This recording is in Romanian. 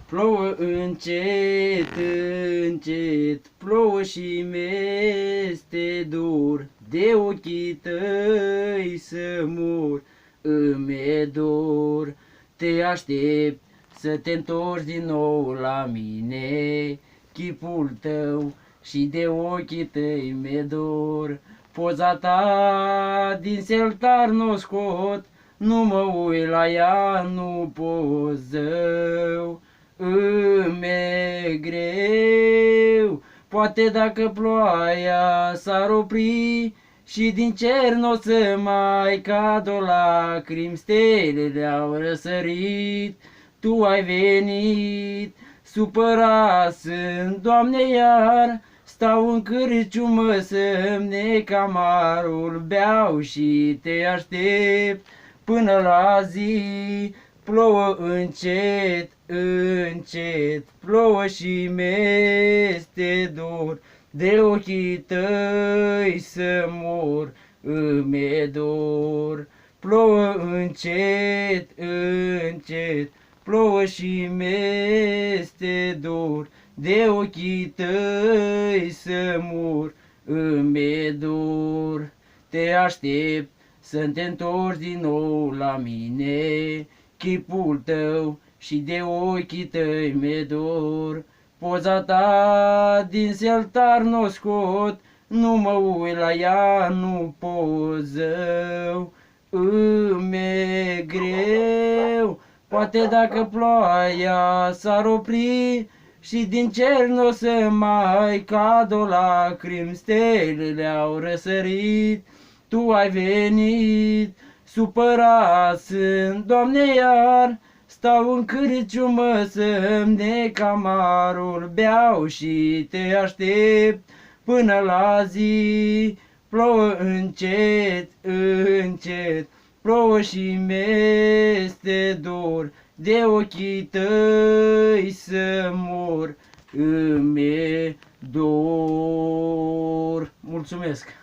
Plouă încet, încet, plouă și mi-este dor, de ochii tăi să mor, îmi-e dor. Te aștept să te întorci din nou la mine, chipul tău și de ochii tăi mi-e dor. Poza ta din seltar n-o scot, nu mă uit la ea, nu pozău. Îmi-e greu, poate dacă ploaia s-ar opri și din cer n-o să mai cad o lacrimi, stelele au răsărit, tu ai venit, supărat sunt, Doamne, iar stau în cârciumă să-mi nec amarul, beau și te aștept până la zi. Plouă încet, încet, plouă și mi-este dor, de ochii tăi să mor, îmi-e dor. Plouă încet, încet, plouă și mi-este dor, de ochii tăi să mor, îmi-e dor. Te aștept să te întorci din nou la mine, chipul tău și de ochii tăi mi-e dor. Poza ta din seltar n-o scot, nu mă uit la ea, nu pozău. Îmi-e greu, poate dacă ploaia s-ar opri și din cer n-o să mai cad o lacrimi, stelele au răsărit, tu ai venit, supărat sunt, Doamne, iar stau în cârciumă să-mi nec amarul, beau și te aștept până la zi. Plouă încet, încet, plouă și mi-este dor, de ochii tăi să mor, îmi-e dor. Mulțumesc!